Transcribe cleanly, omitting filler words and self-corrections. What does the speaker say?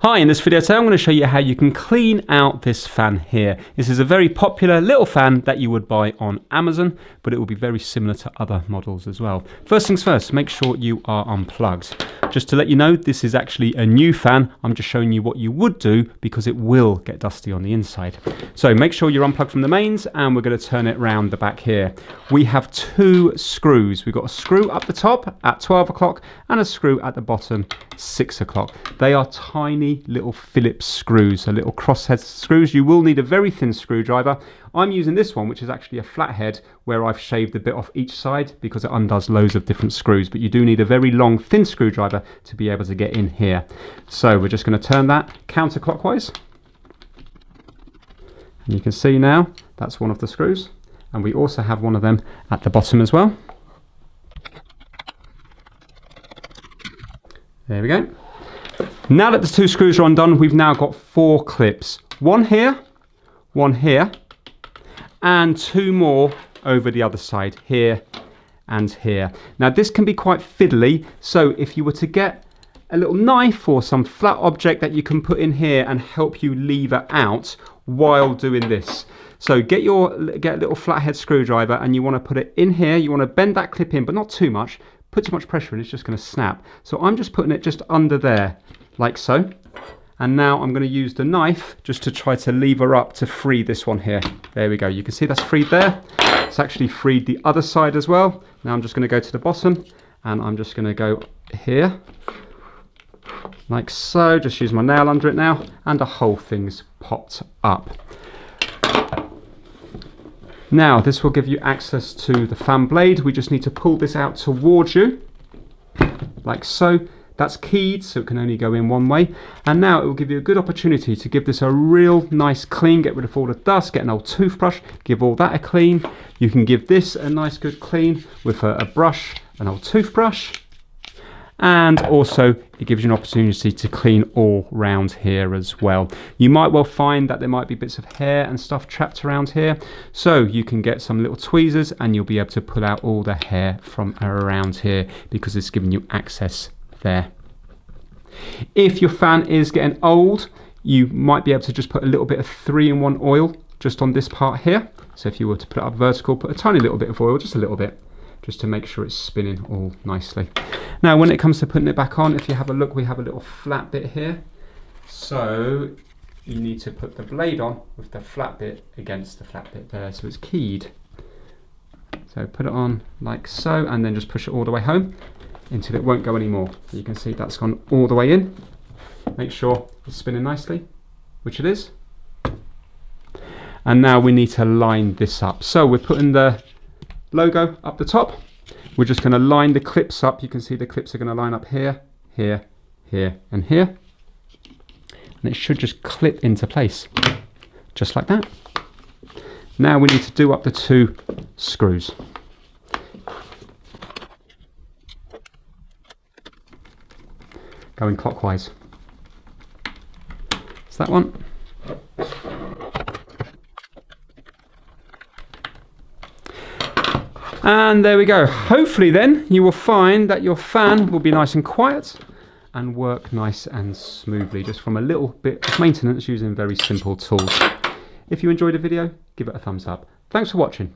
Hi, in this video today I'm going to show you how you can clean out this fan here. This is a very popular little fan that you would buy on Amazon, but it will be very similar to other models as well. First things first, make sure you are unplugged. Just to let you know, this is actually a new fan. I'm just showing you what you would do because it will get dusty on the inside. So make sure you're unplugged from the mains, and we're going to turn it round the back here. We have two screws. We've got a screw up the top at 12 o'clock and a screw at the bottom 6 o'clock. They are tiny little Phillips screws, so little crosshead screws. You will need a very thin screwdriver. I'm using this one, which is actually a flathead, where I've shaved a bit off each side because it undoes loads of different screws, but you do need a very long thin screwdriver to be able to get in here. So we're just going to turn that counterclockwise, and you can see now that's one of the screws, and we also have one of them at the bottom as well. There we go. Now that the two screws are undone, we've now got 4 clips. One here, and 2 more over the other side, here and here. Now this can be quite fiddly, so if you were to get a little knife or some flat object that you can put in here and help you lever out while doing this. So get a little flathead screwdriver, and you want to put it in here. You want to bend that clip in, but not too much. Put too much pressure in, it's just going to snap. So I'm just putting it just under there, like so. And now I'm going to use the knife just to try to lever up to free this one here. There we go. You can see that's freed there. It's actually freed the other side as well. Now I'm just going to go to the bottom, and I'm just going to go here, like so. Just use my nail under it now, and the whole thing's popped up. Now this will give you access to the fan blade. We just need to pull this out towards you, like so. That's keyed, so it can only go in one way. And now it will give you a good opportunity to give this a real nice clean, get rid of all the dust, get an old toothbrush, give all that a clean. You can give this a nice good clean with a brush, an old toothbrush. And also it gives you an opportunity to clean all round here as well. You might well find that there might be bits of hair and stuff trapped around here, so you can get some little tweezers and you'll be able to pull out all the hair from around here because it's giving you access there. If your fan is getting old, you might be able to just put a little bit of 3-in-1 oil just on this part here. So if you were to put it up vertical, put a tiny little bit of oil, just a little bit, just to make sure it's spinning all nicely. Now when it comes to putting it back on, if you have a look, we have a little flat bit here. So you need to put the blade on with the flat bit against the flat bit there, so it's keyed. So put it on like so, and then just push it all the way home until it won't go anymore. You can see that's gone all the way in. Make sure it's spinning nicely, which it is. And now we need to line this up. So we're putting the logo up the top. We're just going to line the clips up. You can see the clips are going to line up here, here, here, and here. And it should just clip into place, just like that. Now we need to do up the 2 screws. Going clockwise. It's that one. And there we go. Hopefully then you will find that your fan will be nice and quiet and work nice and smoothly, just from a little bit of maintenance using very simple tools. If you enjoyed the video, give it a thumbs up. Thanks for watching.